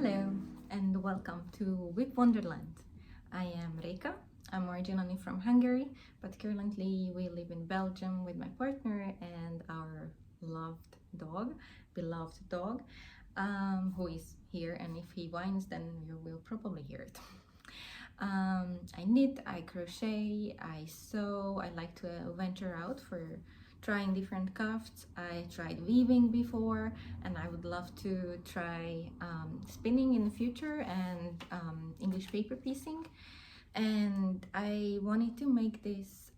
Hello and welcome to WIP Wonderland. I am Reka. I'm originally from Hungary, but currently we live in Belgium with my partner and our beloved dog, who is here, and if he whines then you will probably hear it. I knit, I crochet, I sew. I like to venture out for trying different crafts. I tried weaving before, and I would love to try spinning in the future and English paper piecing. And I wanted to make this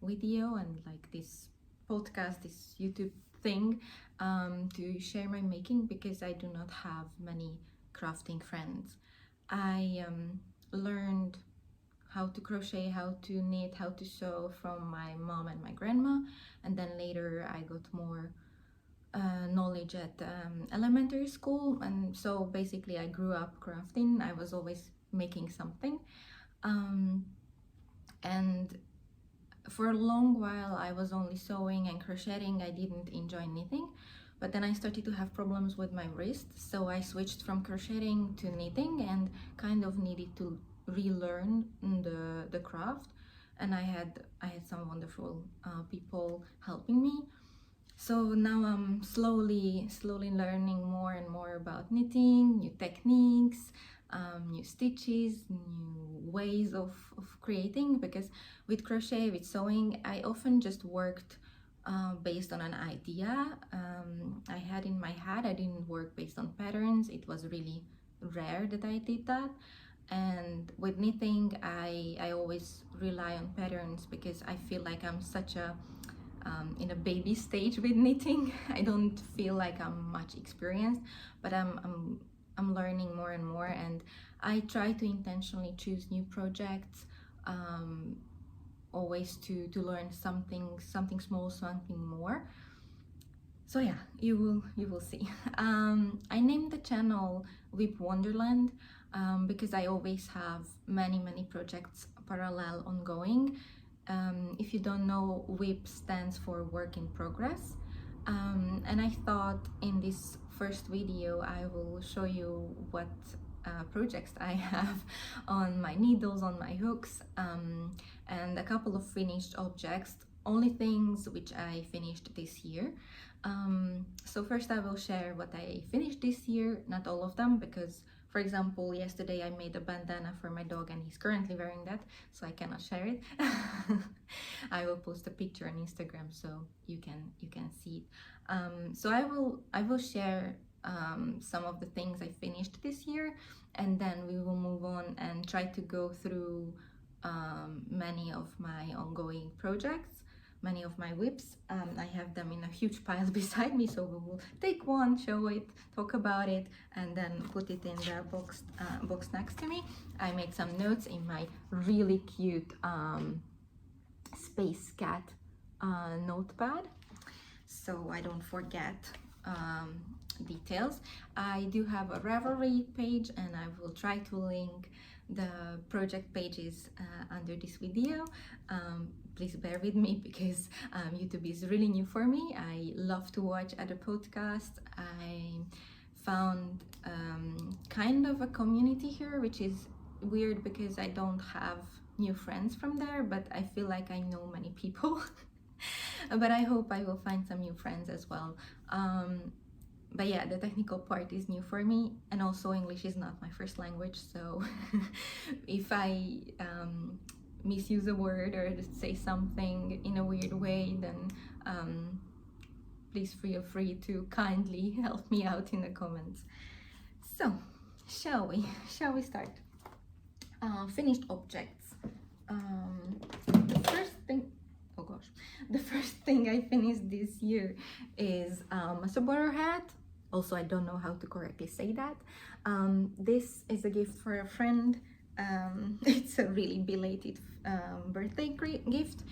video and like this podcast, this YouTube thing, to share my making, because I do not have many crafting friends. I learned how to crochet, how to knit, how to sew from my mom and my grandma, and then later I got more knowledge at elementary school, and so basically I grew up crafting. I was always making something, and for a long while I was only sewing and crocheting. I didn't enjoy knitting, but then I started to have problems with my wrist, so I switched from crocheting to knitting and kind of needed to relearn the craft, and I had some wonderful people helping me. So now I'm slowly learning more and more about knitting, new techniques, new stitches, new ways of creating, because with crochet, with sewing, I often just worked based on an idea I had in my head. I didn't work based on patterns. It was really rare that I did that. And with knitting, I always rely on patterns, because I feel like I'm such a in a baby stage with knitting. I don't feel like I'm much experienced, but I'm learning more and more, and I try to intentionally choose new projects, always to learn something small, something more. So yeah, you will see. I named the channel WIP Wonderland because I always have many projects parallel ongoing. If you don't know, WIP stands for work in progress, and I thought in this first video I will show you what projects I have on my needles, on my hooks, and a couple of finished objects, only things which I finished this year. So first I will share what I finished this year, not all of them, because for example, yesterday I made a bandana for my dog and he's currently wearing that, so I cannot share it. I will post a picture on Instagram so you can see it. So I will share some of the things I finished this year, and then we will move on and try to go through many of my ongoing projects, many of my WIPs. I have them in a huge pile beside me, so we will take one, show it, talk about it, and then put it in the box next to me. I made some notes in my really cute Space Cat notepad, so I don't forget details. I do have a Ravelry page, and I will try to link the project pages under this video. Please bear with me, because YouTube is really new for me. I love to watch other podcasts. I found kind of a community here, which is weird because I don't have new friends from there, but I feel like I know many people. But I hope I will find some new friends as well. But yeah, the technical part is new for me, and also English is not my first language, so if I misuse a word or just say something in a weird way, then please feel free to kindly help me out in the comments. So shall we start? Finished objects. The first thing I finished this year is a Muselburgh hat. Also, I don't know how to correctly say that. This is a gift for a friend. It's a really belated birthday gift.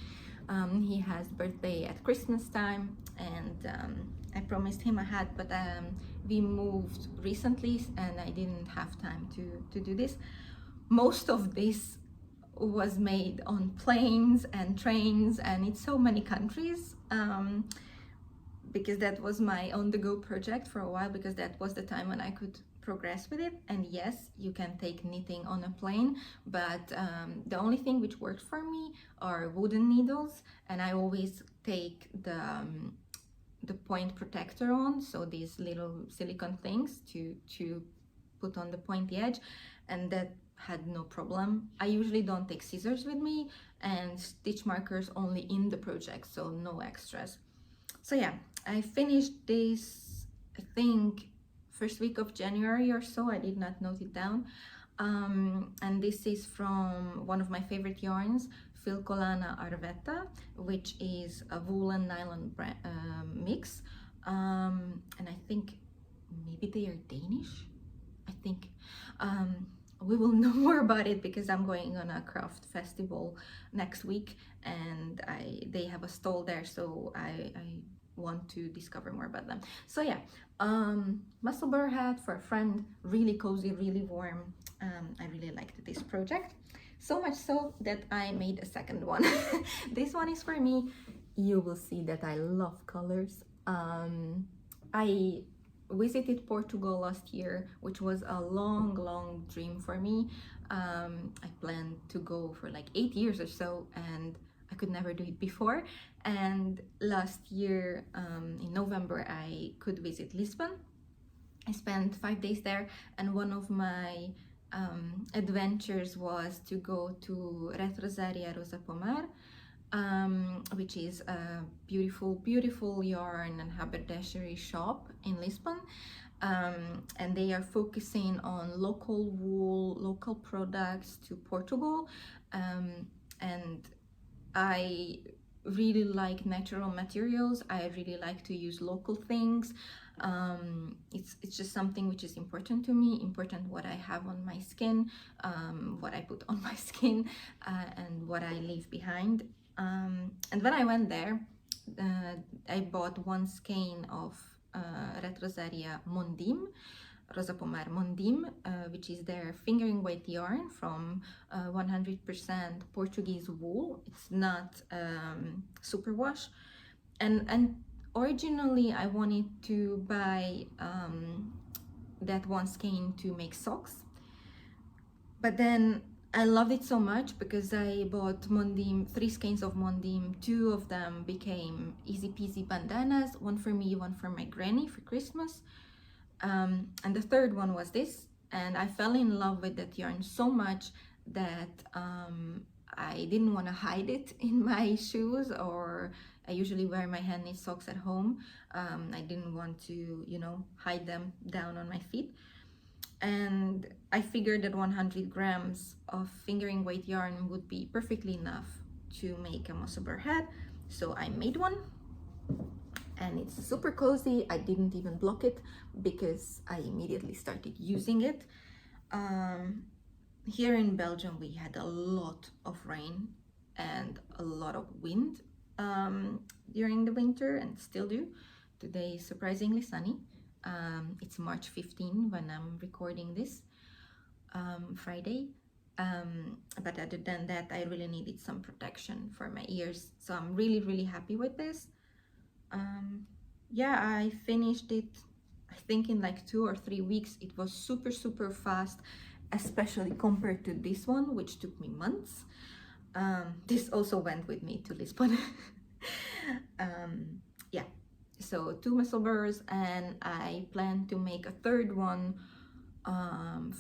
He has birthday at Christmas time, and I promised him a hat, but we moved recently and I didn't have time to do this. Most of this was made on planes and trains, and in so many countries, because that was my on-the-go project for a while, because that was the time when I could progress with it. And yes, you can take knitting on a plane, but the only thing which works for me are wooden needles, and I always take the point protector on, so these little silicone things to put on the pointy edge, and that had no problem. I usually don't take scissors with me, and stitch markers only in the project, so no extras. So yeah, I finished this, I think, first week of January or so. I did not note it down. And this is from one of my favorite yarns, Filcolana Arvetta, which is a wool and nylon mix. And I think maybe they are Danish. I think we will know more about it because I'm going on a craft festival next week, and they have a stall there, so I want to discover more about them. So yeah, Muselburgh hat for a friend, really cozy, really warm. I really liked this project, so much so that I made a second one. This one is for me. You will see that I love colors. I visited Portugal last year, which was a long dream for me. I planned to go for like 8 years or so, and I could never do it before. And last year in November I could visit Lisbon. I spent 5 days there, and one of my adventures was to go to Retrosaria Rosa Pomar, which is a beautiful yarn and haberdashery shop in Lisbon. And they are focusing on local wool, local products to Portugal. And I really like natural materials. I really like to use local things. It's just something which is important to me, important what I have on my skin, what I put on my skin, and what I leave behind. And when I went there, I bought one skein of Retrosaria Mondim, Rosa Pomar Mondim, which is their fingering weight yarn from 100% Portuguese wool. It's not superwash. And originally I wanted to buy that one skein to make socks, but then I loved it so much because I bought Mondim, 3 skeins of Mondim. 2 of them became easy peasy bandanas, one for me, one for my granny for Christmas. And the third one was this, and I fell in love with that yarn so much that I didn't want to hide it in my shoes, or I usually wear my hand knit socks at home. I didn't want to, you know, hide them down on my feet. And I figured that 100 grams of fingering weight yarn would be perfectly enough to make a Muselburgh hat. So I made one, and it's super cozy. I didn't even block it because I immediately started using it. Here in Belgium we had a lot of rain and a lot of wind during the winter, and still do. Today is surprisingly sunny. It's March 15 when I'm recording this, Friday. But other than that, I really needed some protection for my ears, so I'm really happy with this. Yeah, I finished it, I think, in like 2 or 3 weeks. It was super fast, especially compared to this one, which took me months. This also went with me to Lisbon. Yeah, so 2 Muselburghs, and I plan to make a third one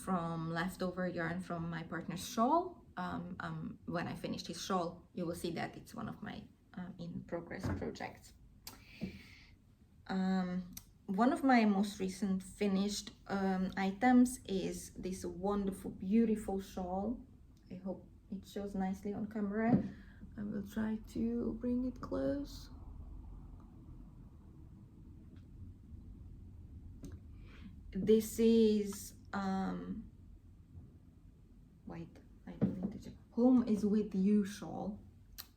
from leftover yarn from my partner's shawl. When I finish his shawl, you will see that it's one of my in progress projects. One of my most recent finished items is this wonderful, beautiful shawl. I hope it shows nicely on camera. I will try to bring it close. This is wait, I don't need to check. Home is with You shawl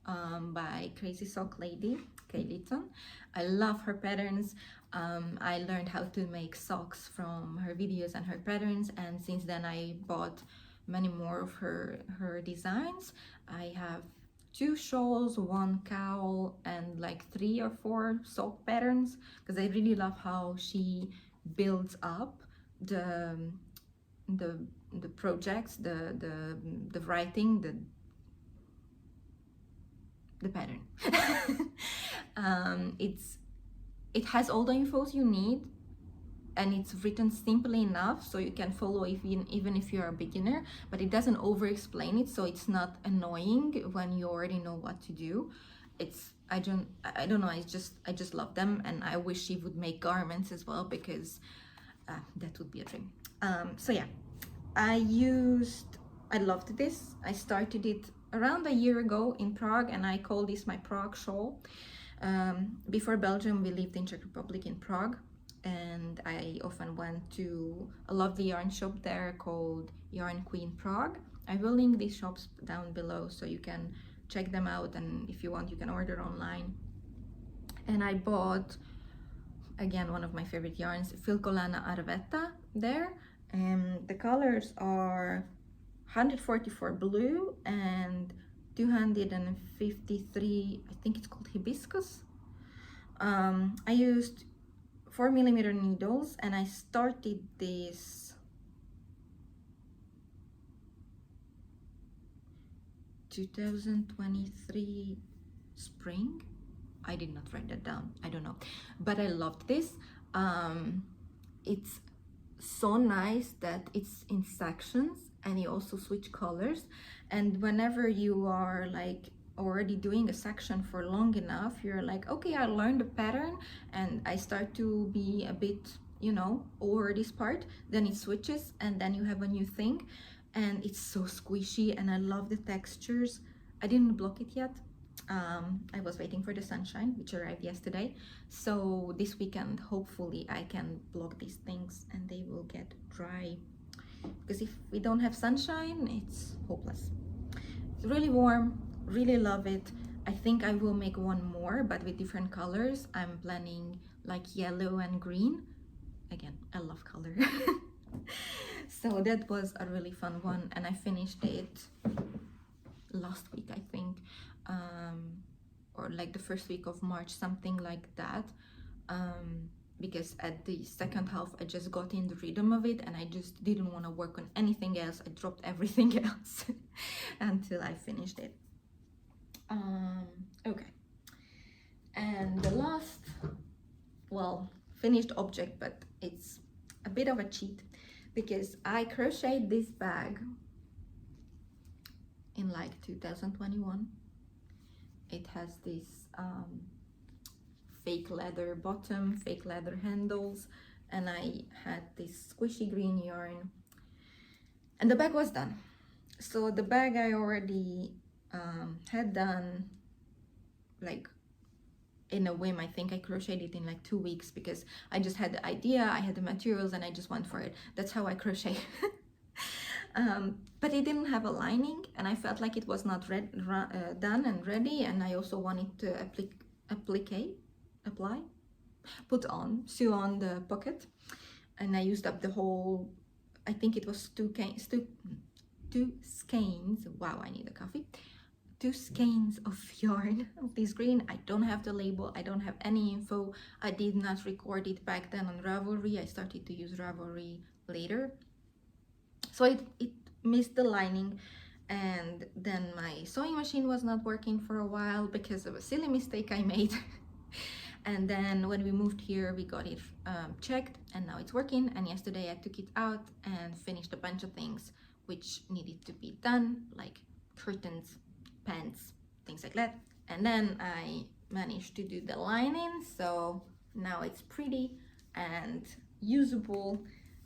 by Crazy Sock Lady Kay Litton. I love her patterns. I learned how to make socks from her videos and her patterns, and since then I bought many more of her designs. I have 2 shawls, 1 cowl, and like 3 or 4 sock patterns, because I really love how she builds up the the projects, the writing, the pattern. It has all the infos you need, and it's written simply enough so you can follow even if you're a beginner, but it doesn't over explain it, so it's not annoying when you already know what to do. It's I don't know, I just love them, and I wish he would make garments as well, because that would be a dream. So yeah, I loved this. I started it around a year ago in Prague, and I call this my Prague shawl. Before Belgium, we lived in Czech Republic in Prague, and I often went to a lovely yarn shop there called Yarnqueen Prague. I will link these shops down below so you can check them out, and if you want you can order online. And I bought, again, one of my favorite yarns, Filcolana Arvetta there, and the colors are 144 blue and 253, I think it's called hibiscus. I used 4mm needles, and I started this 2023 spring. I did not write that down, I don't know, but I loved this. It's so nice that it's in sections, and you also switch colors, and whenever you are like already doing a section for long enough, you're like, okay, I learned the pattern and I start to be a bit, you know, over this part, then it switches and then you have a new thing, and it's so squishy, and I love the textures. I didn't block it yet. I was waiting for the sunshine, which arrived yesterday, so this weekend hopefully I can block these things and they will get dry, because if we don't have sunshine, it's hopeless. It's really warm, really love it. I think I will make one more, but with different colors. I'm planning like yellow and green. Again, I love color. So that was a really fun one, and I finished it last week, I think, or like the first week of March, something like that, because at the second half I just got in the rhythm of it, and I just didn't want to work on anything else. I dropped everything else until I finished it. Okay, and the last, well, finished object, but it's a bit of a cheat, because I crocheted this bag in like 2021. It has this fake leather bottom, fake leather handles, and I had this squishy green yarn, and the bag was done. So the bag I already had done, like in a whim. I think I crocheted it in like 2 weeks, because I just had the idea, I had the materials, and I just went for it. That's how I crochet. But it didn't have a lining, and I felt like it was not done and ready, and I also wanted to sew on the pocket, and I used up the whole, I think it was two skeins, wow, I need a coffee, 2 skeins of yarn of this green. I don't have the label, I don't have any info, I did not record it back then on Ravelry. I started to use Ravelry later, so it missed the lining, and then my sewing machine was not working for a while because of a silly mistake I made. And then when we moved here, we got it checked, and now it's working. And yesterday I took it out and finished a bunch of things which needed to be done, like curtains, pants, things like that. And then I managed to do the lining, so now it's pretty and usable.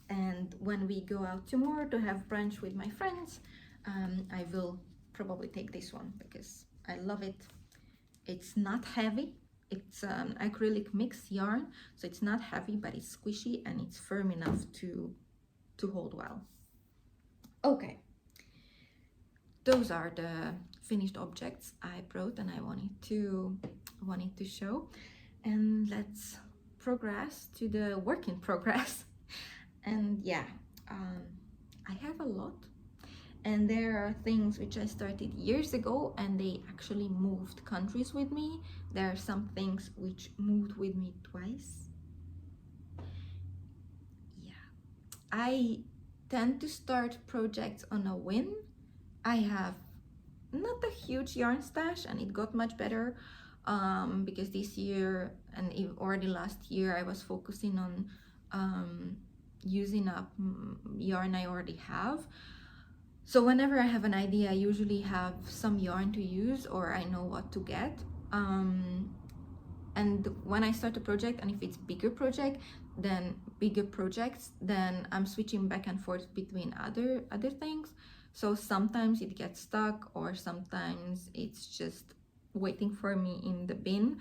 And when we go out tomorrow to have brunch with my friends, I will probably take this one because I love it. It's not heavy. It's an acrylic mix yarn, so it's not heavy, but it's squishy and it's firm enough to hold well. Okay, those are the finished objects I brought and I wanted to show. And let's progress to the work in progress. And yeah, I have a lot, and there are things which I started years ago and they actually moved countries with me. There are some things which moved with me twice. Yeah, I tend to start projects on a whim. I have not a huge yarn stash, and it got much better because this year and already last year I was focusing on using up yarn I already have. So whenever I have an idea, I usually have some yarn to use, or I know what to get. And when I start a project, and if it's bigger projects, then I'm switching back and forth between other things. So sometimes it gets stuck, or sometimes it's just waiting for me in the bin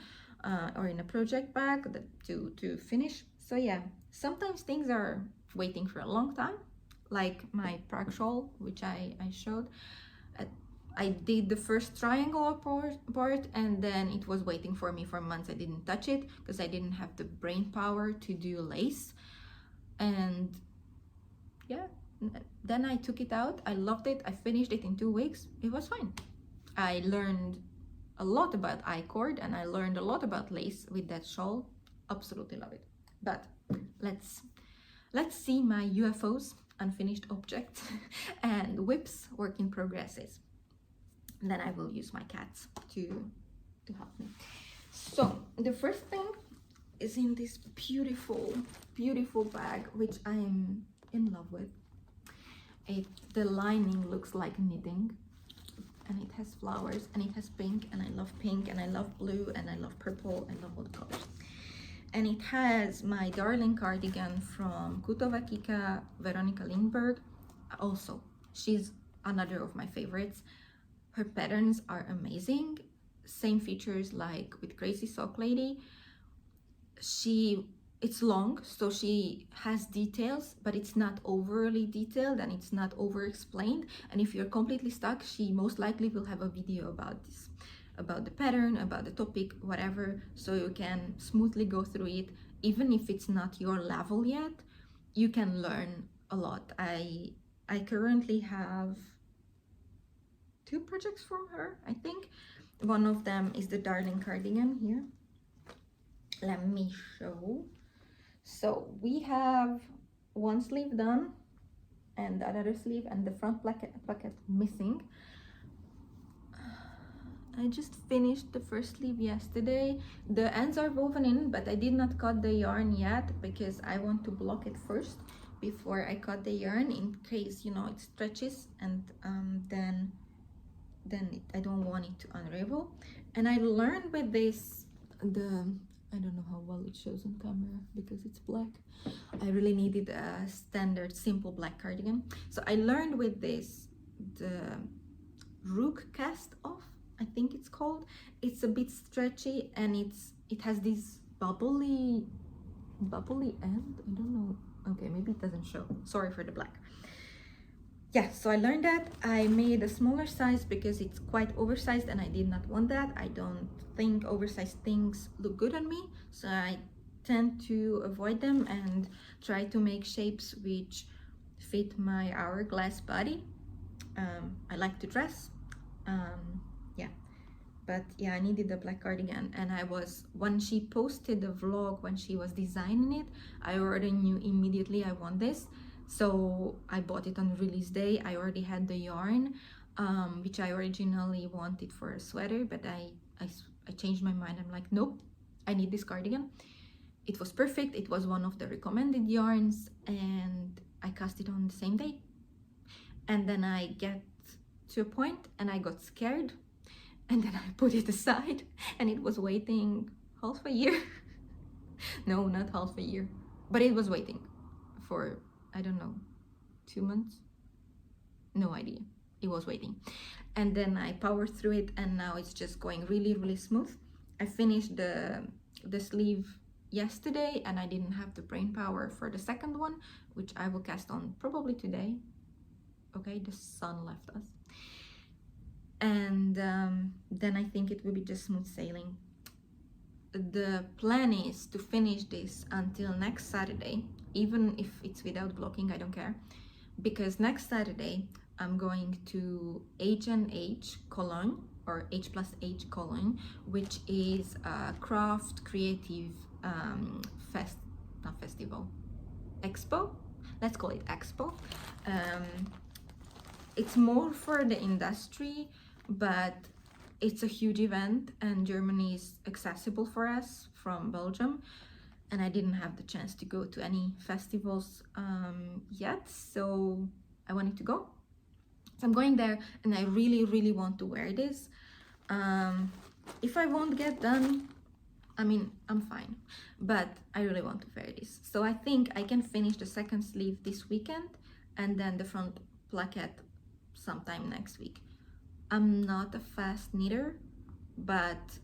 or in a project bag to finish. So yeah, sometimes things are waiting for a long time, like my Prague shawl, which I showed. I did the first triangle part, and then it was waiting for me for months. I didn't touch it because I didn't have the brain power to do lace. And yeah, then I took it out. I loved it. I finished it in 2 weeks. It was fine. I learned a lot about I-cord, and I learned a lot about lace with that shawl. Absolutely love it. But let's see my UFOs, unfinished objects, and WIPs, work in progresses. And then I will use my cats to help me. So the first thing is in this beautiful bag, which I'm in love with. The lining looks like knitting, and it has flowers, and it has pink, and I love pink, and I love blue, and I love purple. I love all the colors. And it has my darling cardigan from Kutova Kika, Veronica Lindberg. Also, she's another of my favorites. Her patterns are amazing. Same features like with Crazy Sock Lady. It's long, so she has details, but it's not overly detailed, and it's not over explained. And if you're completely stuck, she most likely will have a video about this, about the pattern, about the topic, whatever, so you can smoothly go through it. Even if it's not your level yet, you can learn a lot. I currently have 2 projects from her, I think. One of them is the darling cardigan here. Let me show. So we have one sleeve done, and the other sleeve and the front placket missing. I just finished the first sleeve yesterday. The ends are woven in, but I did not cut the yarn yet because I want to block it first before I cut the yarn, in case, you know, it stretches, and then I don't want it to unravel. And I learned with this, I don't know how well it shows on camera because it's black. I really needed a standard simple black cardigan. So I learned with this, the Rook cast off, I think it's called. It's a bit stretchy, and it has this bubbly end. I don't know. Okay, maybe it doesn't show. Sorry for the black. Yeah, so I learned that. I made a smaller size because it's quite oversized, and I did not want that. I don't think oversized things look good on me, so I tend to avoid them and try to make shapes which fit my hourglass body. I like to dress. Yeah, but yeah, I needed the black cardigan, and when she posted the vlog when she was designing it, I already knew immediately I want this. So I bought it on release day. I already had the yarn, which I originally wanted for a sweater, but I changed my mind. I'm like, nope, I need this cardigan. It was perfect. It was one of the recommended yarns, and I cast it on the same day. And then I get to a point and I got scared, and then I put it aside, and it was waiting half a year. No, not half a year, but it was waiting for, I don't know, 2 months? No idea. It was waiting. And then I powered through it, and now it's just going really, really smooth. I finished the sleeve yesterday, and I didn't have the brain power for the second one, which I will cast on probably today. Okay, the sun left us. And then I think it will be just smooth sailing. The plan is to finish this until next Saturday, even if it's without blocking, I don't care, because next Saturday I'm going to H+H Cologne, or H+H Cologne, which is a craft creative expo. let's call it expo. It's more for the industry, but it's a huge event, and Germany is accessible for us from Belgium, and I didn't have the chance to go to any festivals yet, so I wanted to go. So I'm going there, and I really want to wear this. If I won't get done, I mean, I'm fine, but I really want to wear this. So I think I can finish the second sleeve this weekend, and then the front placket sometime next week. I'm not a fast knitter, but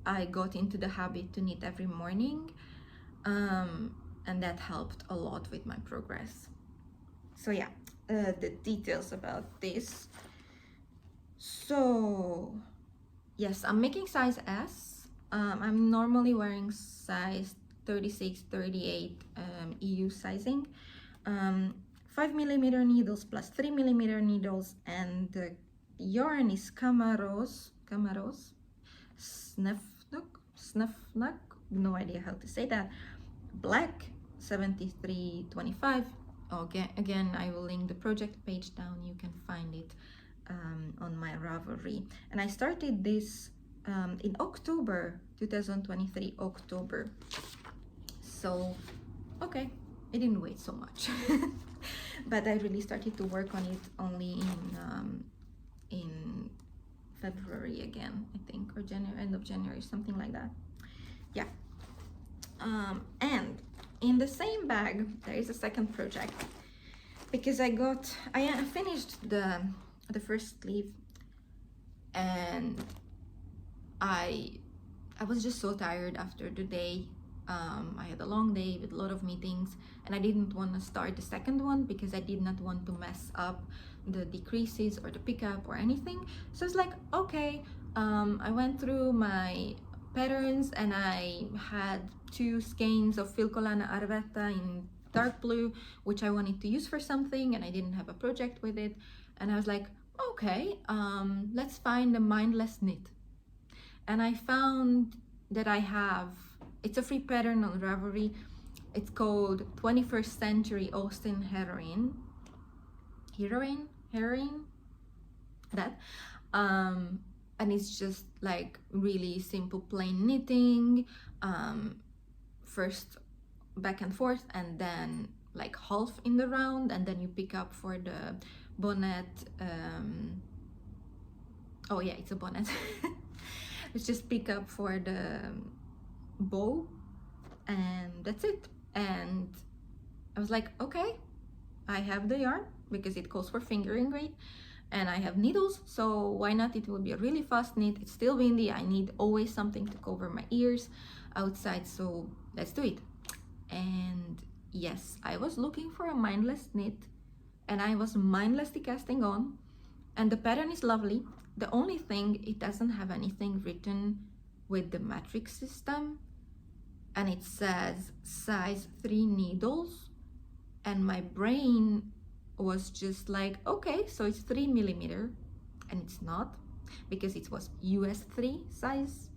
I got into the habit to knit every morning, and that helped a lot with my progress. So yeah, the details about this. So yes, I'm making size S. I'm normally wearing size 36, 38 EU sizing. 5mm needles plus 3mm needles, and the yarn is Camaros, Snufnuk, no idea how to say that, black, 7325. Okay, again, I will link the project page down, you can find it on my Ravelry. And I started this in October 2023, October. So, okay, I didn't wait so much. But I really started to work on it only in February again, I think, or January, end of January, something like that. Yeah. And in the same bag there is a second project, because I finished the first sleeve, and I was just so tired after the day. I had a long day with a lot of meetings, and I didn't want to start the second one because I did not want to mess up the decreases or the pickup or anything. So it's like, okay, I went through my patterns, and I had 2 skeins of Filcolana Arvetta in dark blue, which I wanted to use for something, and I didn't have a project with it. And I was like, okay, let's find a mindless knit. And I found that I have, it's a free pattern on Ravelry. It's called 21st Century Austin Heroine, that. And it's just like really simple plain knitting, first back and forth, and then like half in the round, and then you pick up for the bonnet. Oh yeah, it's a bonnet. It's just pick up for the bow, and that's it. And I was like, okay, I have the yarn because it calls for fingering weight, and I have needles, so why not? It will be a really fast knit. It's still windy, I need always something to cover my ears outside, so let's do it. And yes, I was looking for a mindless knit, and I was mindlessly casting on, and the pattern is lovely. The only thing, it doesn't have anything written with the metric system, and it says size 3 needles, and my brain was just like, okay, so it's 3mm, and it's not, because it was US 3 size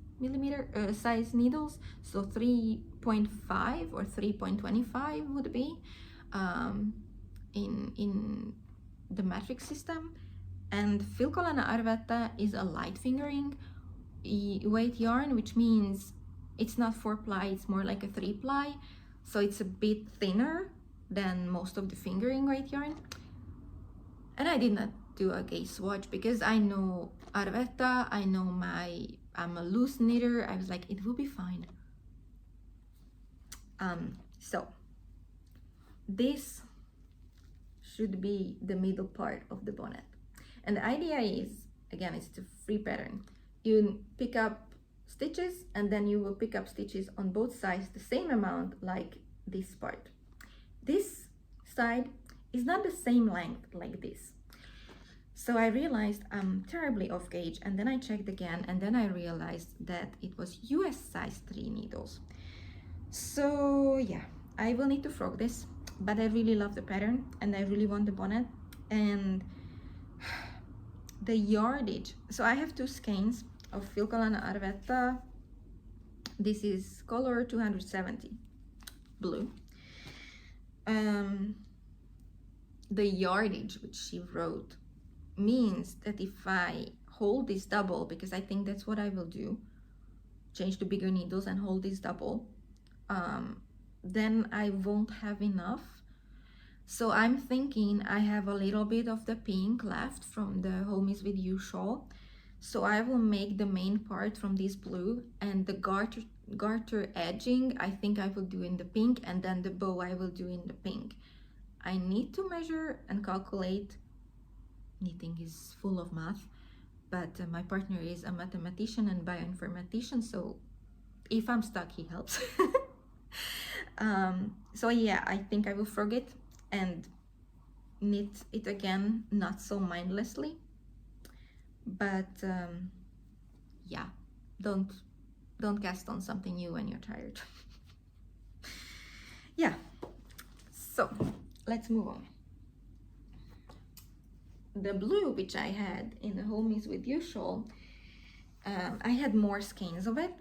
needles, so 3.5 or 3.25 would be in the metric system. And Filcolana Arvetta is a light fingering weight yarn, which means it's not 4-ply, it's more like a 3-ply, so it's a bit thinner than most of the fingering weight yarn. And I did not do a gauge swatch because I know Arvetta, I know I'm a loose knitter. I was like, it will be fine. So this should be the middle part of the bonnet. And the idea is, again, it's a free pattern. You pick up stitches, and then you will pick up stitches on both sides the same amount, like this part. This side is not the same length like this. So I realized I'm terribly off gauge, and then I checked again, and then I realized that it was US size 3 needles. So yeah, I will need to frog this, but I really love the pattern, and I really want the bonnet. And the yardage, so I have 2 skeins of Filcolana Arvetta. This is color 270, blue. the yardage which she wrote means that if I hold this double, because I think that's what I will do, change to bigger needles and hold this double, then I won't have enough. So I'm thinking I have a little bit of the pink left from the Home is With You shawl. So I will make the main part from this blue, and the garter edging I think I will do in the pink, and then the bow I will do in the pink. I need to measure and calculate. Knitting is full of math, but my partner is a mathematician and bioinformatician, so if I'm stuck, he helps. So yeah, I think I will forget and knit it again, not so mindlessly, but yeah, don't cast on something new when you're tired. Yeah, so let's move on. The blue which I had in the Home is With You shawl, I had more skeins of it,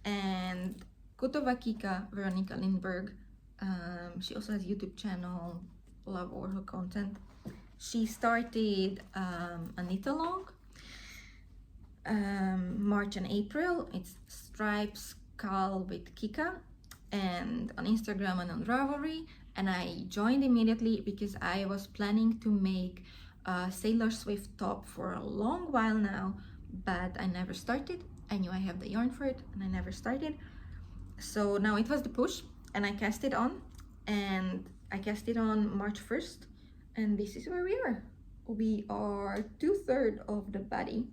and Kutova Veronica Lindberg, she also has a YouTube channel, love all her content. She started a knit along March and April. It's Stripes Cal with Kika, and on Instagram and on Ravelry, and I joined immediately because I was planning to make a Sailor Swift top for a long while now, but I never started. I knew I have the yarn for it and I never started. So now it was the push, and I cast it on, and I cast it on March 1st, and this is where we are. We are 2/3 of the body.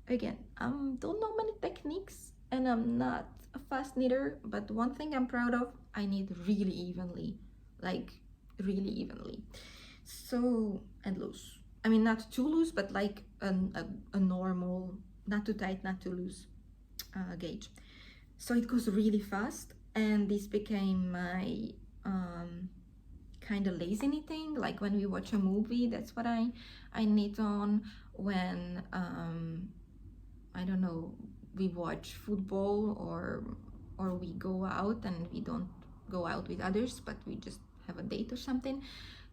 Again, I don't know many techniques and I'm not a fast knitter, but one thing I'm proud of, I knit really evenly, like really evenly. So, and loose. I mean, not too loose, but like a normal, not too tight, not too loose gauge. So it goes really fast, and this became my kind of lazy knitting. Like when we watch a movie, that's what I knit on. When I don't know, we watch football or we go out and we don't go out with others, but we just have a date or something,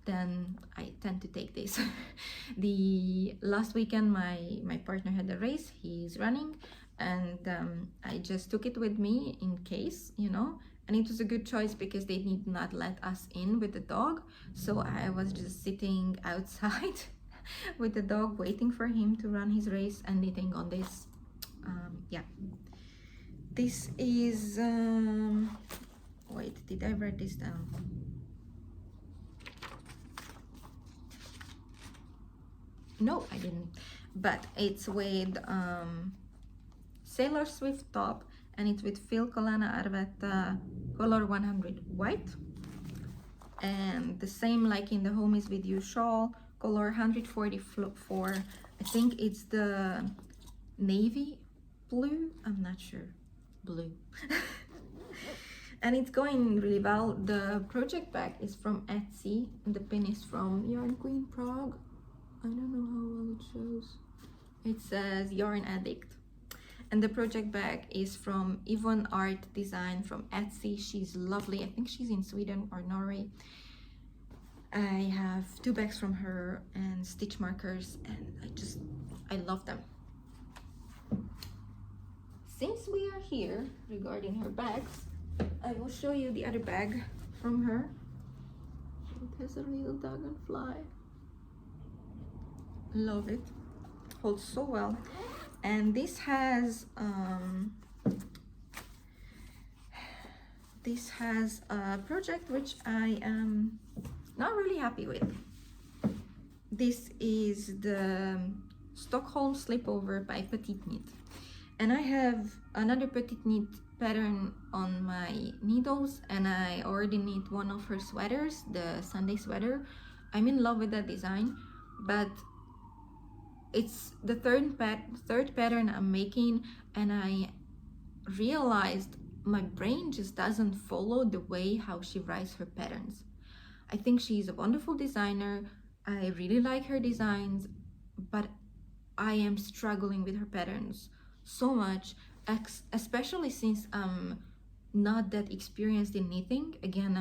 then I tend to take this. The last weekend my partner had a race, he's running, and I just took it with me in case, you know, and it was a good choice because they did not let us in with the dog, so I was just sitting outside with the dog waiting for him to run his race and knitting on this. Yeah, this is wait, did I write this down? No, I didn't, but it's with Sailor Swift top, and it's with Phil Colana Arvetta color 100 white, and the same like in the Home is With You shawl, color 144. I think it's the navy blue, I'm not sure, blue. And it's going really well. The project bag is from Etsy, and the pin is from Yarnqueen Prague. I don't know how well it shows. It says Yarn Addict. And the project bag is from YvonneArt Design from Etsy. She's lovely. I think she's in Sweden or Norway. I have 2 bags from her and stitch markers, and I love them. Since we are here regarding her bags, I will show you the other bag from her. It has a little dragonfly. Love it, holds so well. And this has a project which I am not really happy with. This is the Stockholm Slipover by Petite Knit, and I have another Petite Knit pattern on my needles, and I already knit one of her sweaters, the Sunday sweater. I'm in love with that design, but it's the third pattern I'm making, and I realized my brain just doesn't follow the way how she writes her patterns. I think she's a wonderful designer. I really like her designs, but I am struggling with her patterns so much, especially since I'm not that experienced in knitting. Again,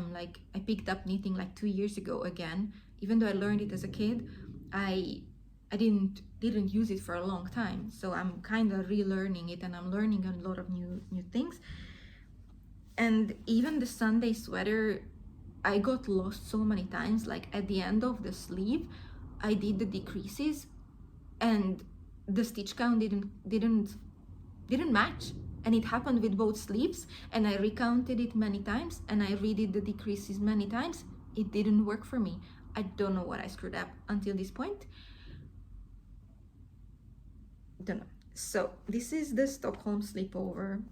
I picked up knitting like 2 years ago again. Even though I learned it as a kid, I didn't use it for a long time. So I'm kind of relearning it, and I'm learning a lot of new things. And even the Sunday sweater, I got lost so many times. Like at the end of the sleeve, I did the decreases, and the stitch count didn't match. And it happened with both sleeves, and I recounted it many times, and I redid the decreases many times. It didn't work for me. I don't know what I screwed up until this point. Don't know. So this is the Stockholm slipover,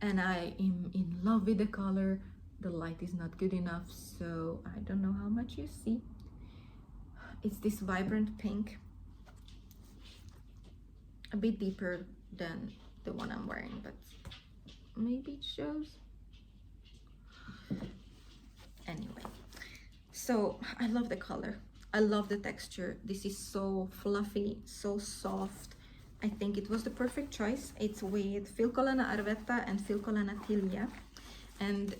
and I am in love with the color. The light is not good enough, so I don't know how much you see. It's this vibrant pink, a bit deeper than the one I'm wearing, but maybe it shows. Anyway, so I love the color. I love the texture. This is so fluffy, so soft. I think it was the perfect choice. It's with Filcolana Arvetta and Filcolana Tilia. And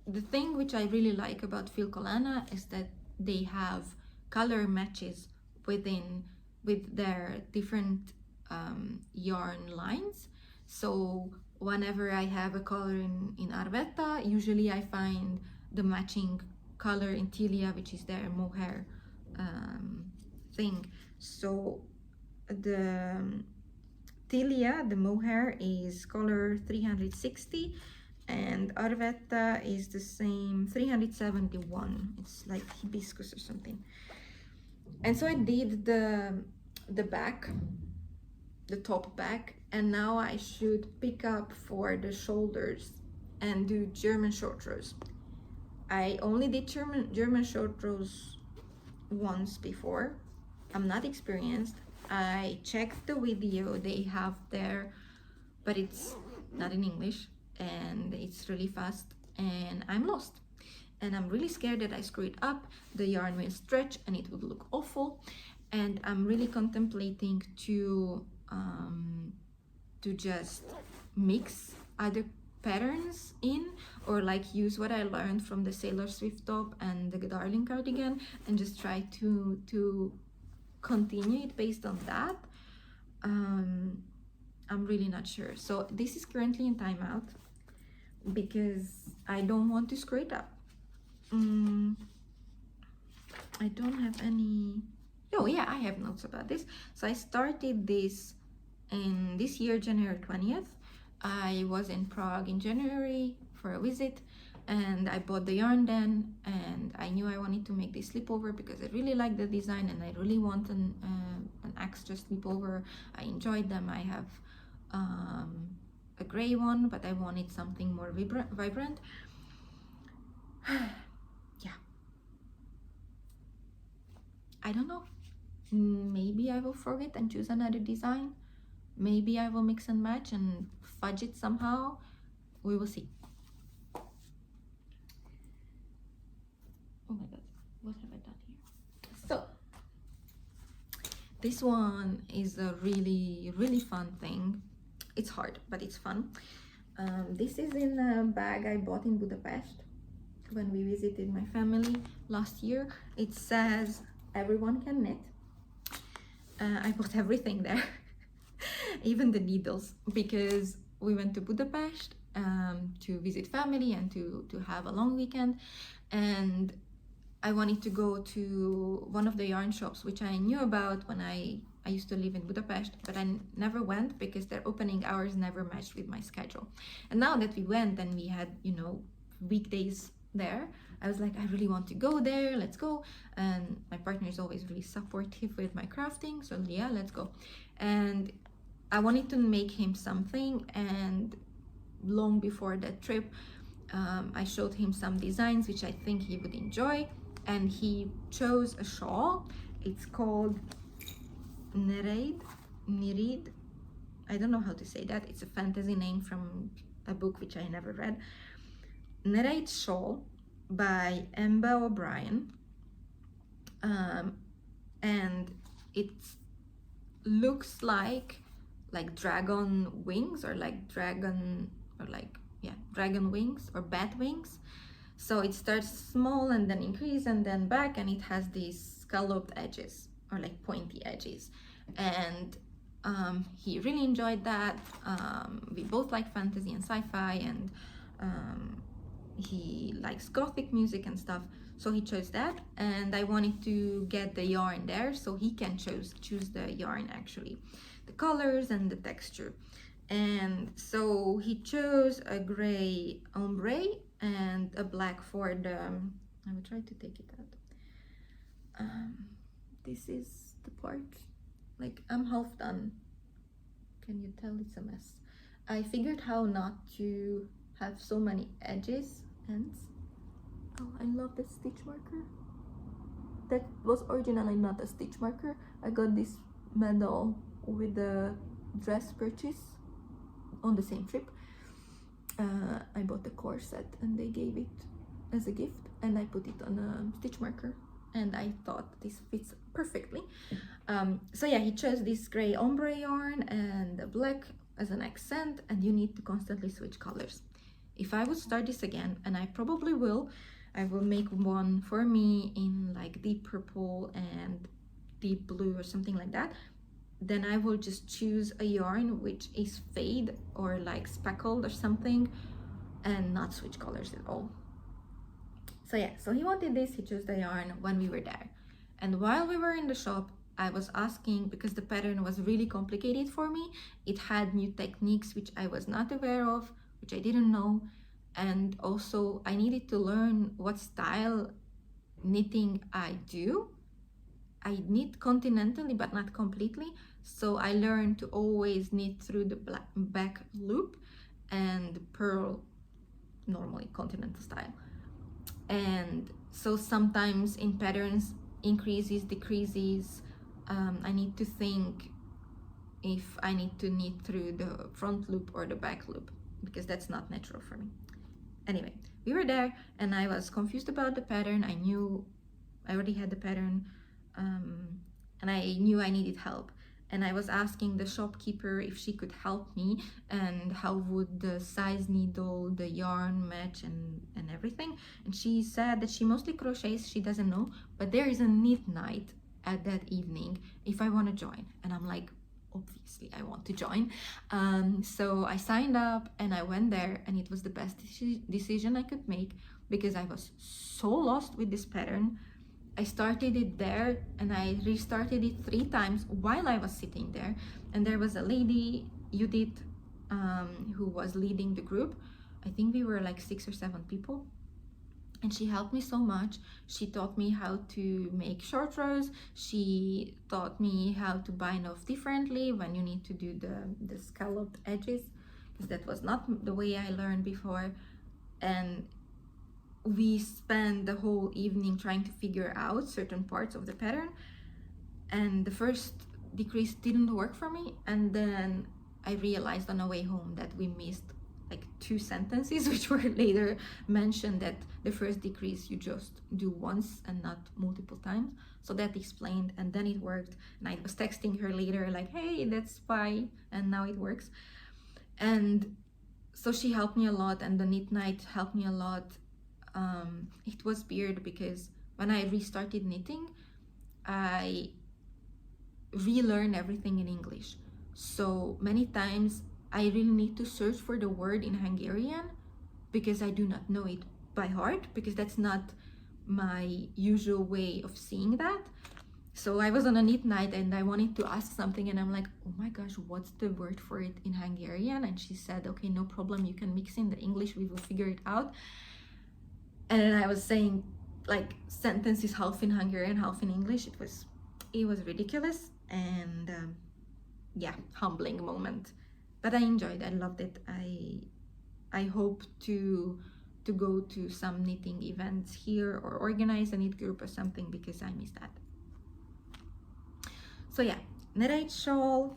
the thing which I really like about Filcolana is that they have color matches with their different yarn lines. So whenever I have a color in Arvetta, usually I find the matching color in Tilia, which is their mohair thing. So the Tilia, the mohair, is color 360, and Arvetta is the same, 371. It's like hibiscus or something. And so I did the back, the top back, and now I should pick up for the shoulders and do German short rows. I only did German short rows once before. I'm not experienced. I checked the video they have there, but it's not in English, and it's really fast, and I'm lost. And I'm really scared that I screw it up, the yarn will stretch and it would look awful. And I'm really contemplating to just mix other patterns in, or like use what I learned from the Sailor Swift top and the Darling cardigan, and just try to continue it based on that. I'm really not sure. So this is currently in timeout because I don't want to screw it up. I don't have any. Oh yeah, I have notes about this. So I started this in this year, January 20th. I was in Prague in January for a visit, and I bought the yarn then, and I knew I wanted to make this slipover because I really like the design, and I really want an extra slipover. I enjoyed them. I have a gray one, but I wanted something more vibrant. Yeah, I don't know. Maybe I will forget and choose another design. Maybe I will mix and match and fudge it somehow. We will see. Oh my god, what have I done here? So this one is a really fun thing. It's hard, but it's fun. This is in a bag I bought in Budapest when we visited my family last year. It says everyone can knit. I bought everything there, even the needles, because we went to Budapest to visit family and to have a long weekend, and I wanted to go to one of the yarn shops which I knew about when I used to live in Budapest, but I never went because their opening hours never matched with my schedule. And now that we went and we had, you know, weekdays there, I was like, I really want to go there, let's go. And my partner is always really supportive with my crafting, so yeah, let's go. And I wanted to make him something, and long before that trip I showed him some designs which I think he would enjoy, and he chose a shawl. It's called Nereid. I don't know how to say that. It's a fantasy name from a book which I never read. Nereid shawl by Emma O'Brien, and it looks like dragon wings, or like dragon, or like dragon wings or bat wings. So it starts small and then increase and then back, and it has these scalloped edges or like pointy edges. And he really enjoyed that. We both like fantasy and sci-fi, and he likes gothic music and stuff, so he chose that. And I wanted to get the yarn there so he can choose the yarn, actually, the colors and the texture. And so he chose a gray ombre and a black for the I will try to take it out. This is the part, like, I'm half done. Can you tell it's a mess? I figured how not to have so many edges, ends. Oh, I love the stitch marker. That was originally not a stitch marker. I got this medal with the dress purchase on the same trip. I bought the core set and they gave it as a gift, and I put it on a stitch marker, and I thought this fits perfectly. So yeah, he chose this gray ombre yarn and the black as an accent, and you need to constantly switch colors. If I would start this again, and I probably will, I will make one for me in like deep purple and deep blue or something like that. Then I will just choose a yarn which is fade or like speckled or something, and not switch colors at all. So yeah, so he wanted this, he chose the yarn when we were there. And while we were in the shop, I was asking, because the pattern was really complicated for me. It had new techniques which I was not aware of, which I didn't know. And also I needed to learn what style knitting I do. I knit continentally, but not completely. So I learned to always knit through the back loop and purl, normally continental style. And so sometimes in patterns, increases, decreases, I need to think if I need to knit through the front loop or the back loop, because that's not natural for me. Anyway, we were there and I was confused about the pattern. I knew I already had the pattern, and I knew I needed help. And I was asking the shopkeeper if she could help me, and how would the size needle, the yarn match, and everything. And she said that she mostly crochets, she doesn't know, but there is a knit night at that evening if I want to join. And I'm like, obviously I want to join. So I signed up and I went there, and it was the best decision I could make, because I was so lost with this pattern. I started it there and I restarted it 3 times while I was sitting there. And there was a lady, Judith, who was leading the group. I think we were like 6 or 7 people. And she helped me so much. She taught me how to make short rows. She taught me how to bind off differently when you need to do the scalloped edges, because that was not the way I learned before. And we spent the whole evening trying to figure out certain parts of the pattern, and the first decrease didn't work for me. And then I realized on the way home that we missed like 2 sentences, which were later mentioned, that the first decrease you just do once and not multiple times. So that explained, and then it worked. And I was texting her later like, hey, that's why, and now it works. And so she helped me a lot, and the knit night helped me a lot. It was weird because when I restarted knitting, I relearned everything in English. So many times I really need to search for the word in Hungarian, because I do not know it by heart, because that's not my usual way of seeing that. So I was on a knit night and I wanted to ask something, and I'm like, oh my gosh, what's the word for it in Hungarian? And she said, okay, no problem, you can mix in the English, we will figure it out. And I was saying like sentences half in Hungarian, half in English. It was ridiculous, and yeah, humbling moment. But I enjoyed, I loved it. I hope to go to some knitting events here, or organize a knit group or something, because I miss that. So yeah, Nereid shawl.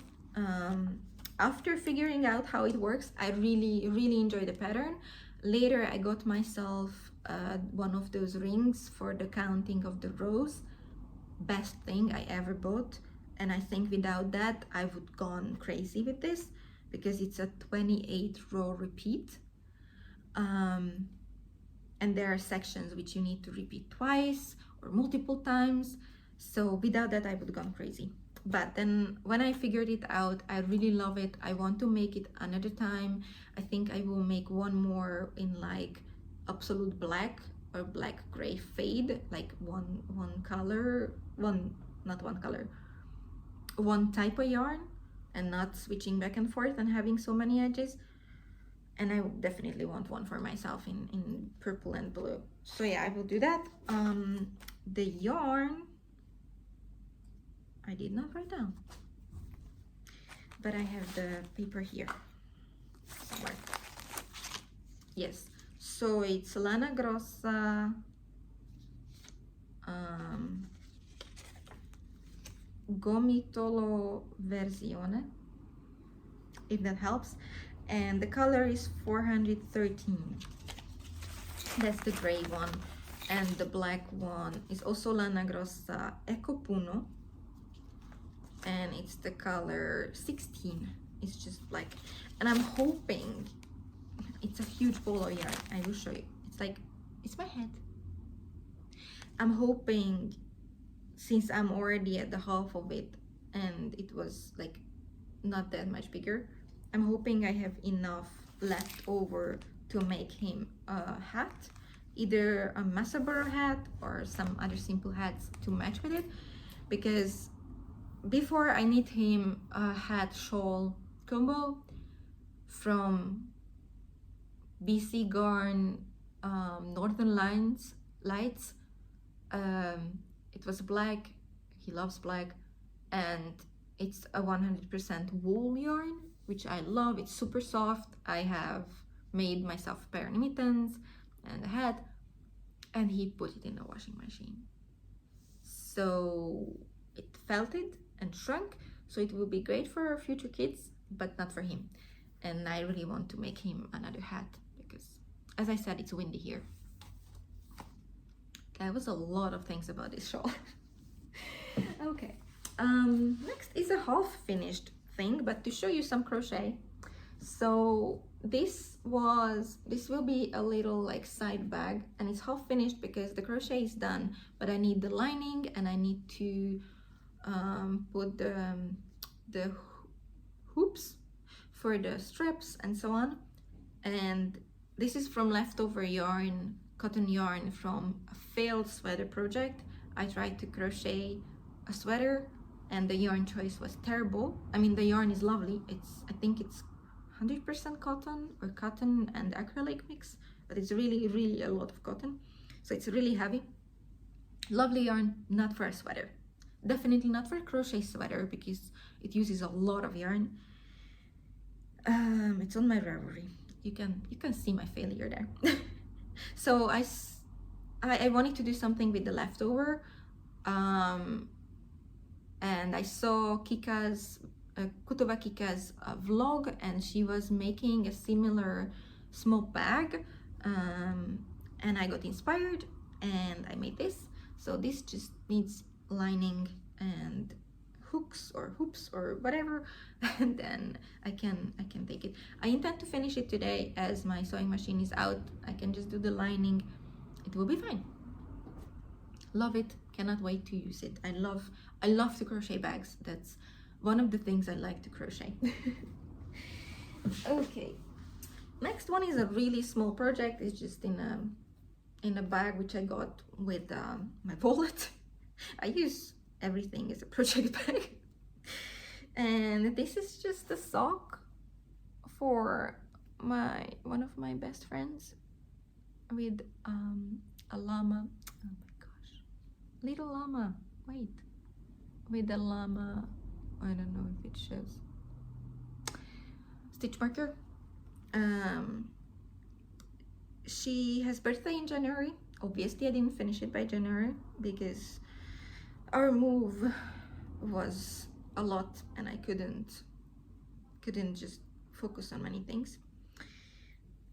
After figuring out how it works, I really enjoyed the pattern. Later I got myself one of those rings for the counting of the rows. Best thing I ever bought, and I think without that I would gone crazy with this, because it's a 28 row repeat. And there are sections which you need to repeat twice or multiple times. So without that I would have gone crazy. But then when I figured it out, I really love it. I want to make it another time. I think I will make one more in like absolute black or black gray fade, like one color, not one color, one type of yarn, and not switching back and forth and having so many edges. And I definitely want one for myself in purple and blue. So yeah, I will do that. The yarn I did not write down, but I have the paper here somewhere. Yes, so it's Lana Grossa Gomitolo Versione, if that helps. And the color is 413. That's the gray one. And the black one is also Lana Grossa Ecopuno, and it's the color 16. It's just black, and I'm hoping, it's a huge ball of yarn. I will show you. It's like, it's my head. I'm hoping, since I'm already at the half of it and it was like not that much bigger, I'm hoping I have enough left over to make him a hat, either a Muselburgh hat or some other simple hats to match with it, because before I knit him a hat shawl combo from BC Garn Northern Lights. It was black, he loves black, and it's a 100% wool yarn, which I love. It's super soft. I have made myself a pair of mittens and a hat, and he put it in the washing machine. So it felted and shrunk, so it will be great for our future kids, but not for him. And I really want to make him another hat because, as I said, it's windy here. That was a lot of things about this shawl. Okay, next is a half finished thing, but to show you some crochet. So this will be a little like side bag, and it's half finished because the crochet is done, but I need the lining and I need to put the hoops for the straps and so on. And this is from leftover yarn, cotton yarn from a failed sweater project. I tried to crochet a sweater and the yarn choice was terrible. I mean, the yarn is lovely. I think it's 100% cotton or cotton and acrylic mix, but it's really a lot of cotton. So it's really heavy. Lovely yarn, not for a sweater. Definitely not for a crochet sweater because it uses a lot of yarn. It's on my Ravelry. You can see my failure there. So I wanted to do something with the leftover, and I saw Kika's Kutova Kika's vlog, and she was making a similar small bag, and I got inspired and I made this. So this just needs lining and hooks or hoops or whatever, and then I can take it. I intend to finish it today as my sewing machine is out. I can just do the lining. It will be fine. Love it. Cannot wait to use it. I love to crochet bags. That's one of the things I like to crochet. Okay, next one is a really small project. It's just in a bag which I got with my wallet. I use everything as a project bag. And this is just a sock for one of my best friends with a llama. Oh my gosh, little llama. Wait, with a llama. I don't know if it shows. Stitch marker. She has birthday in January. Obviously I didn't finish it by January because our move was a lot and I couldn't just focus on many things.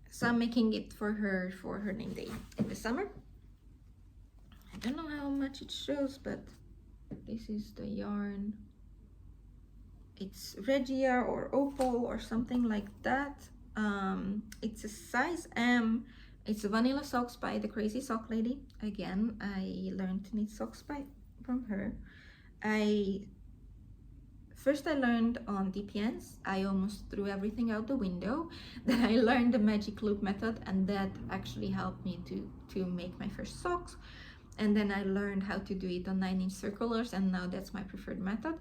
So I'm making it for her name day in the summer. I don't know how much it shows, but this is the yarn. It's Regia or Opal or something like that. It's a size M. It's Vanilla Socks by the Crazy Sock Lady. Again, I learned to knit socks from her. First I learned on DPNs. I almost threw everything out the window. Then I learned the magic loop method, and that actually helped me to make my first socks. And then I learned how to do it on 9-inch circulars, and now that's my preferred method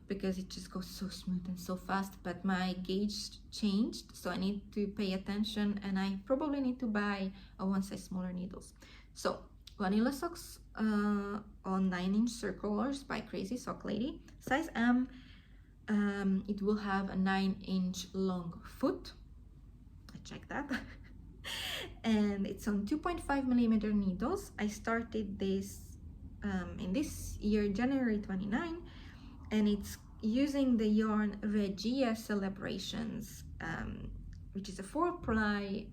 because it just goes so smooth and so fast. But my gauge changed, so I need to pay attention, and I probably need to buy a 1 size smaller needles. So Vanilla Socks on 9-inch circulars by Crazy Sock Lady, size M. It will have a 9-inch long foot. I checked that. And it's on 2.5mm needles. I started this in this year, January 29, and it's using the yarn Regia Celebrations, which is a 4-ply.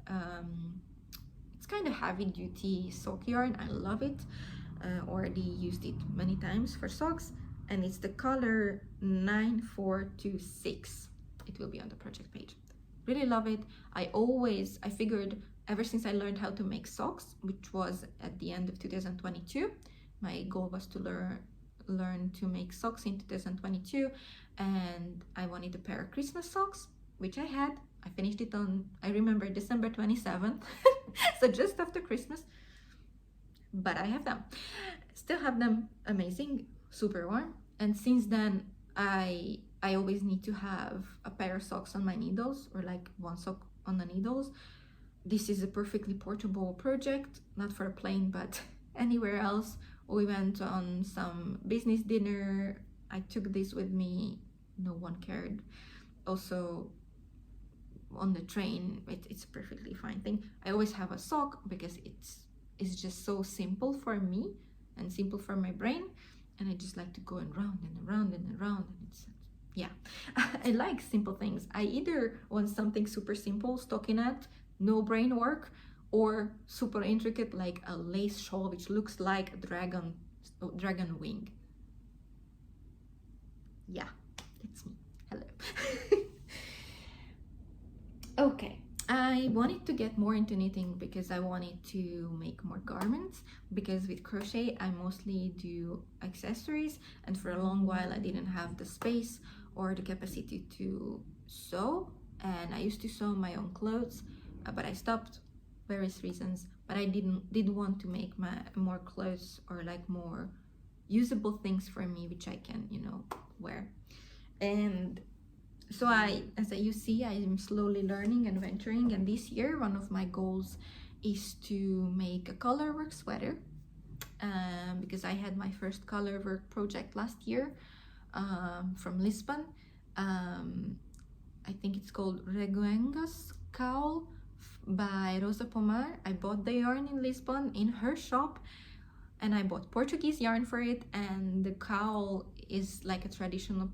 It's kind of heavy-duty sock yarn. I love it. Already used it many times for socks, and it's the color 9426. It will be on the project page. Really love it. I figured ever since I learned how to make socks, which was at the end of 2022, my goal was to learn to make socks in 2022, and I wanted a pair of Christmas socks, which I had. I finished it on, I remember, December 27th, so just after Christmas, but I have them. Still have them. Amazing, super warm. And since then, I always need to have a pair of socks on my needles, or like one sock on the needles. This is a perfectly portable project, not for a plane, but anywhere else. We went on some business dinner. I took this with me. No one cared. Also, on the train, it's a perfectly fine thing. I always have a sock because it's just so simple for me and simple for my brain. And I just like to go and round and around and around, and it's, yeah. I like simple things. I either want something super simple, stockinette, no brain work, or super intricate like a lace shawl which looks like a dragon wing. Yeah, it's me. Hello. Okay. I wanted to get more into knitting because I wanted to make more garments, because with crochet I mostly do accessories, and for a long while I didn't have the space or the capacity to sew, and I used to sew my own clothes, but I stopped, various reasons. But I did want to make more clothes, or like more usable things for me which I can, wear. And so as you see, I am slowly learning and venturing, and this year one of my goals is to make a colorwork sweater, because I had my first colorwork project last year from Lisbon. I think it's called Reguenga's Cowl by Rosa Pomar. I bought the yarn in Lisbon in her shop, and I bought Portuguese yarn for it, and the cowl is like a traditional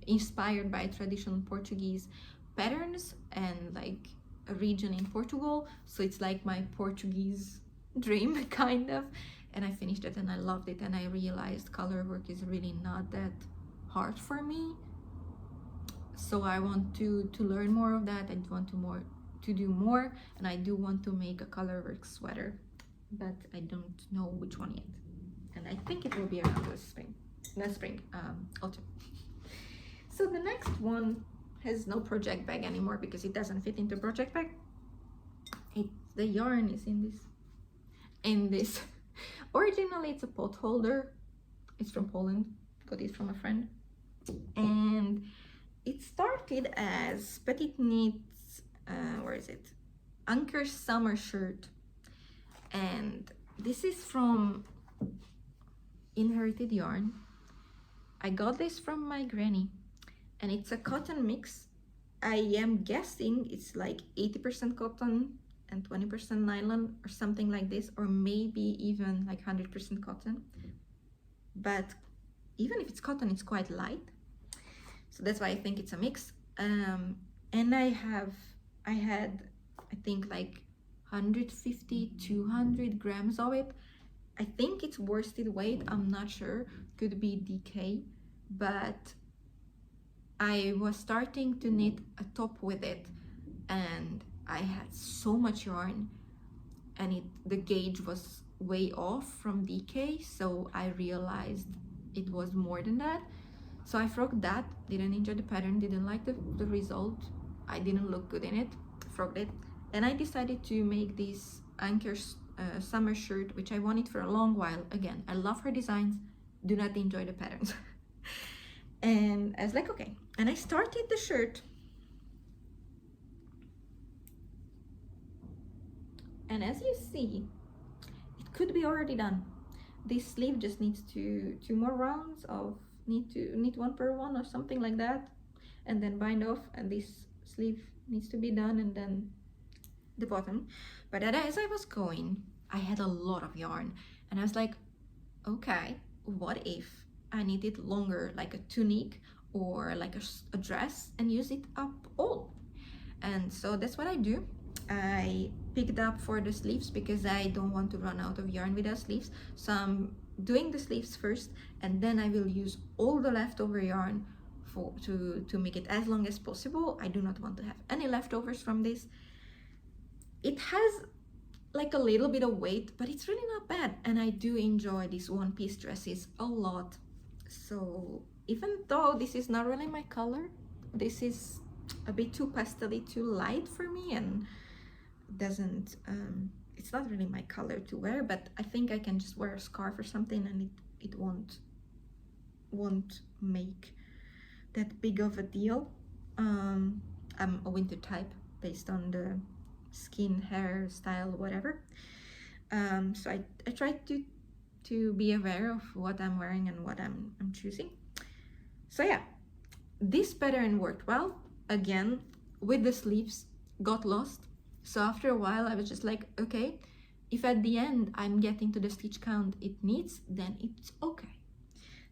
inspired by traditional Portuguese patterns and like a region in Portugal. So it's like my Portuguese dream, kind of. And I finished it and I loved it, and I realized color work is really not that hard for me. So I want to learn more of that. I want to do more, and I do want to make a colorwork sweater, but I don't know which one yet. And I think it will be around the spring. Autumn. So the next one has no project bag anymore because it doesn't fit into project bag. The yarn is in this. Originally it's a pot holder. It's from Poland. Got it from a friend. And it started as Petit Knits, where is it? Ankers summer shirt. And this is from inherited yarn. I got this from my granny, and it's a cotton mix. I am guessing it's like 80% cotton and 20% nylon or something like this, or maybe even like 100% cotton. But even if it's cotton, it's quite light, so that's why I think it's a mix. And I had, I think, like 150 200 grams of it. I think it's worsted weight, I'm not sure, could be DK, but I was starting to knit a top with it, and I had so much yarn, and the gauge was way off from DK, so I realized it was more than that. So I frogged that, didn't enjoy the pattern, didn't like the result, I didn't look good in it, frogged it, and I decided to make this Ankers summer shirt, which I wanted for a long while. Again, I love her designs, do not enjoy the patterns. And I was like, okay, and I started the shirt, and as you see, it could be already done. This sleeve just needs two more rounds of knit 1 per 1 or something like that, and then bind off, and this sleeve needs to be done, and then the bottom. But as I was going, I had a lot of yarn, and I was like, okay, what if I knit it longer, like a tunic or like a dress, and use it up all? And so that's what I do. I picked up for the sleeves because I don't want to run out of yarn without sleeves, so I'm doing the sleeves first, and then I will use all the leftover yarn to make it as long as possible. I do not want to have any leftovers from this. It has like a little bit of weight, but it's really not bad, and I do enjoy these one-piece dresses a lot. So even though this is not really my color, this is a bit too pastel-y, too light for me, and doesn't it's not really my color to wear, but I think I can just wear a scarf or something, and it won't make that big of a deal. I'm a winter type based on the skin, hair style, whatever. So I try to be aware of what I'm wearing and what I'm choosing. So yeah, this pattern worked well. Again, with the sleeves, got lost. So after a while, I was just like, okay, if at the end I'm getting to the stitch count it needs, then it's okay.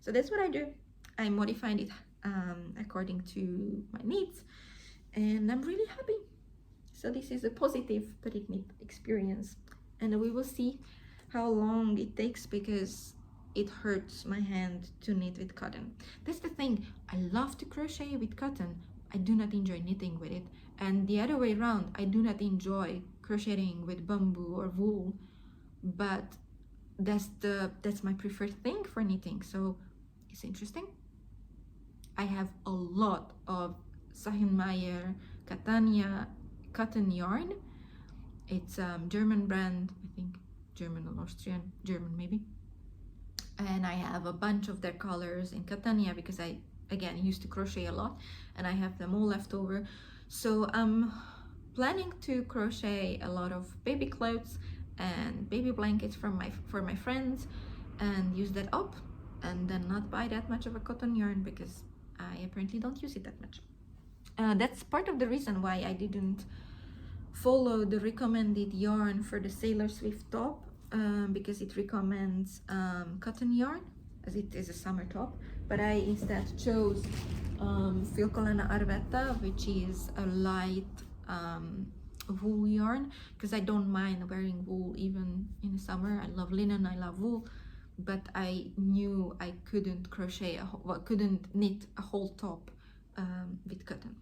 So that's what I do. I modified it according to my needs, and I'm really happy. So this is a positive petite knit experience, and we will see how long it takes, because it hurts my hand to knit with cotton. That's the thing, I love to crochet with cotton, I do not enjoy knitting with it, and the other way around, I do not enjoy crocheting with bamboo or wool, but that's my preferred thing for knitting. So it's interesting. I have a lot of Sahinmeyer Catania cotton yarn. It's German brand, I think, German or Austrian, German maybe. And I have a bunch of their colors in Catania because I, again, used to crochet a lot, and I have them all left over. So I'm planning to crochet a lot of baby clothes and baby blankets for my friends, and use that up, and then not buy that much of a cotton yarn because I apparently don't use it that much. That's part of the reason why I didn't follow the recommended yarn for the Sailor Swift top, because it recommends cotton yarn, as it is a summer top, but I instead chose Filcolana Arvetta, which is a light wool yarn, because I don't mind wearing wool even in the summer. I love linen, I love wool, but I knew I couldn't couldn't knit a whole top with cotton.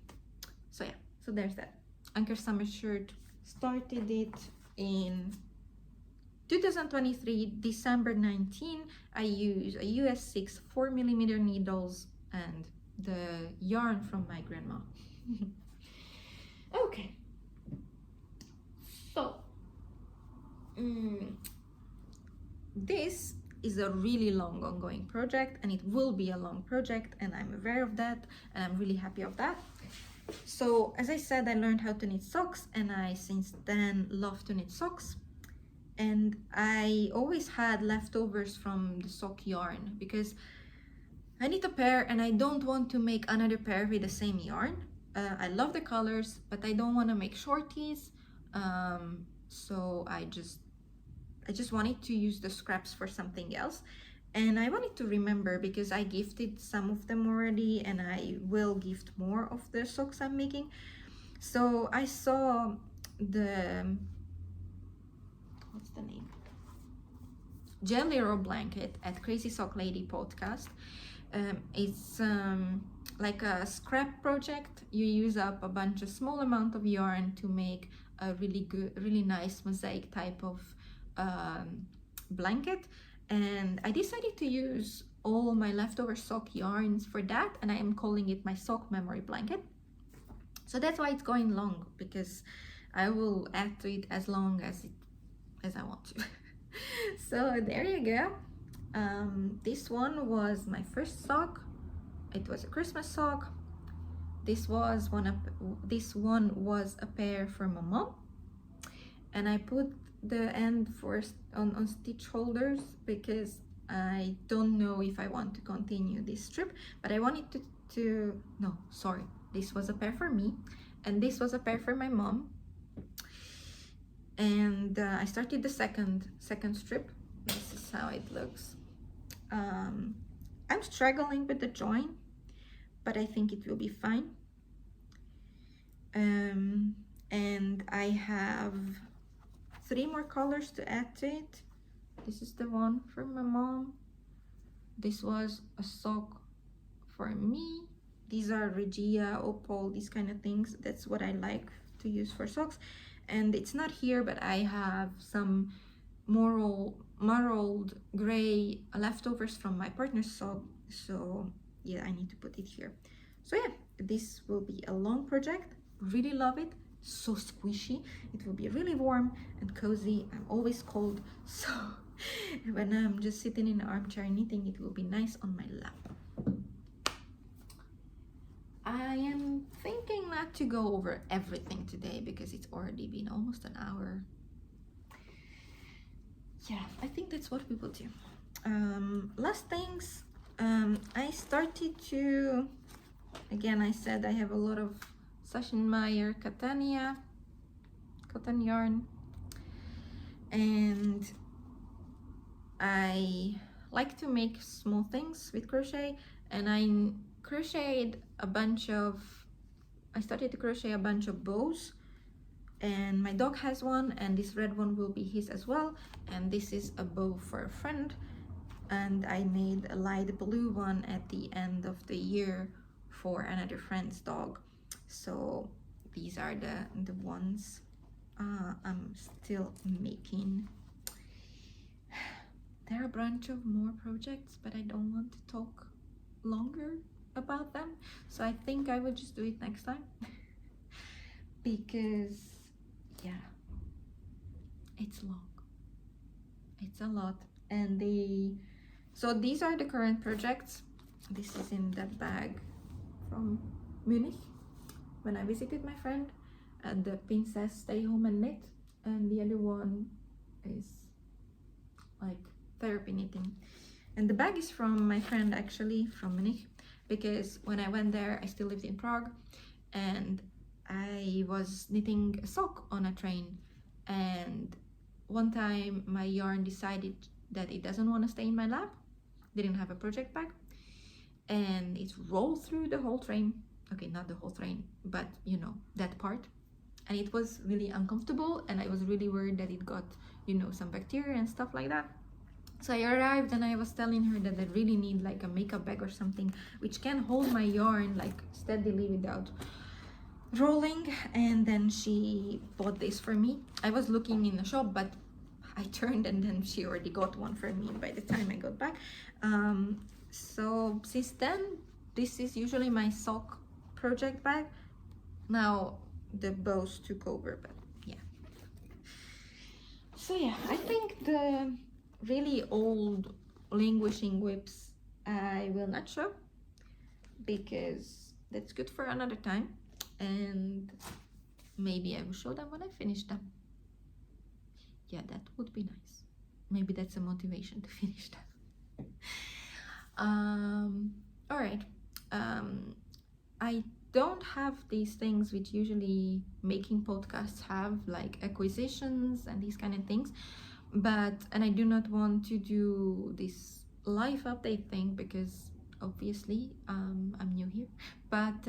So yeah, so there's that. Anker summer shirt, started it in 2023, December 19. I use a US 6 4mm needles and the yarn from my grandma. Okay, so this is a really long ongoing project, and it will be a long project, and I'm aware of that, and I'm really happy of that. So as I said, I learned how to knit socks, and I since then love to knit socks. And I always had leftovers from the sock yarn because I knit a pair and I don't want to make another pair with the same yarn. I love the colors, but I don't want to make shorties. So I just wanted to use the scraps for something else. And I wanted to remember, because I gifted some of them already, and I will gift more of the socks I'm making. So I saw the, what's the name? Jelly Roll blanket at Crazy Sock Lady podcast. It's like a scrap project. You use up a bunch of small amount of yarn to make a really nice mosaic type of blanket. And I decided to use all my leftover sock yarns for that, and I am calling it my sock memory blanket. So that's why it's going long, because I will add to it as long as I want to. So there you go. This one was my first sock. It was a Christmas sock. This one was a pair for my mom, and I put the end first on stitch holders because I don't know if I want to continue this strip, but I wanted to no, sorry, this was a pair for me, and this was a pair for my mom. And I started the second strip. This is how it looks. I'm struggling with the join, but I think it will be fine. And I have 3 more colors to add to it. This is the one for my mom. This was a sock for me. These are Regia, Opal, these kind of things. That's what I like to use for socks. And it's not here, but I have some marbled gray leftovers from my partner's sock. So yeah, I need to put it here. So yeah, this will be a long project. Really love it. So squishy. It will be really warm and cozy. I'm always cold, so when I'm just sitting in an armchair knitting, it will be nice on my lap. I am thinking not to go over everything today because it's already been almost an hour. Yeah, I think that's what we will do. Last things, I started to, again, I said I have a lot of Sashenmeyer Catania cotton yarn, and I like to make small things with crochet, and I started to crochet a bunch of bows, and my dog has one, and this red one will be his as well, and this is a bow for a friend, and I made a light blue one at the end of the year for another friend's dog. So these are the ones I'm still making. There are a bunch of more projects, but I don't want to talk longer about them, so I think I will just do it next time. Because yeah, it's long, it's a lot. And so these are the current projects. This is in that bag from Munich when I visited my friend, and the pin says stay home and knit, and the other one is like therapy knitting. And the bag is from my friend, actually from Munich, because when I went there I still lived in Prague, and I was knitting a sock on a train, and one time my yarn decided that it doesn't want to stay in my lap, didn't have a project bag, and it rolled through the whole train. Okay, not the whole train, but you know, that part. And it was really uncomfortable, and I was really worried that it got, you know, some bacteria and stuff like that. So I arrived and I was telling her that I really need like a makeup bag or something which can hold my yarn like steadily without rolling, and then she bought this for me. I was looking in the shop, but I turned and then she already got one for me by the time I got back. So since then, this is usually my sock project bag. Now the bows took over, but yeah. So yeah, I think the really old languishing WIPs I will not show, because that's good for another time, and maybe I will show them when I finish them. Yeah, that would be nice. Maybe that's a motivation to finish them. All right. I don't have these things which usually making podcasts have, like acquisitions and these kind of things, and I do not want to do this live update thing because obviously I'm new here, but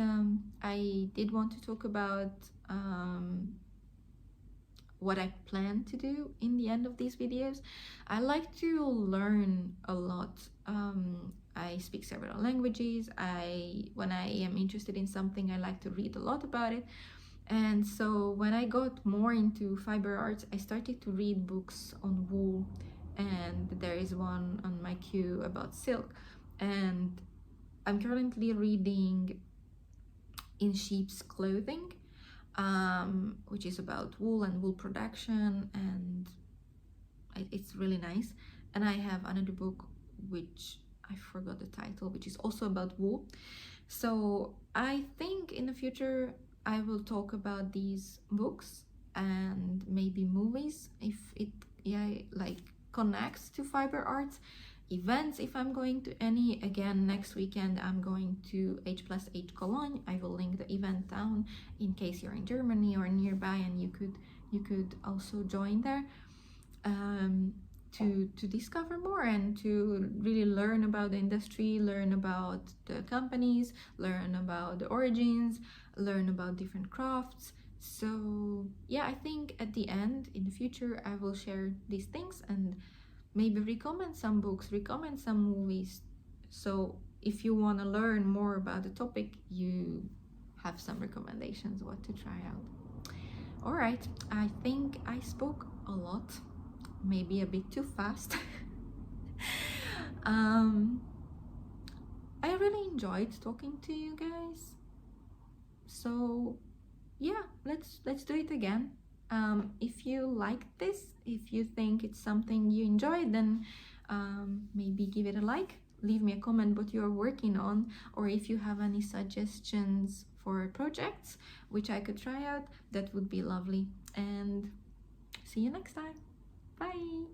I did want to talk about what I plan to do in the end of these videos. I like to learn a lot. I speak several languages. When I am interested in something, I like to read a lot about it. And so when I got more into fiber arts, I started to read books on wool, and there is one on my queue about silk. And I'm currently reading In Sheep's Clothing, which is about wool and wool production, and it's really nice. And I have another book which I forgot the title, which is also about wool. So I think in the future I will talk about these books and maybe movies if it like connects to fiber arts. Events, if I'm going to any. Again, next weekend I'm going to H+H Cologne. I will link the event down in case you're in Germany or nearby, and you could also join there to discover more and to really learn about the industry, learn about the companies, learn about the origins, learn about different crafts. So yeah, I think at the end, in the future, I will share these things and maybe recommend some books, recommend some movies. So if you want to learn more about the topic, you have some recommendations what to try out. All right, I think I spoke a lot, maybe a bit too fast. I really enjoyed talking to you guys. So yeah, let's do it again. If you like this, if you think it's something you enjoyed, then maybe give it a like, leave me a comment what you're working on, or if you have any suggestions for projects which I could try out, that would be lovely. And see you next time. Bye.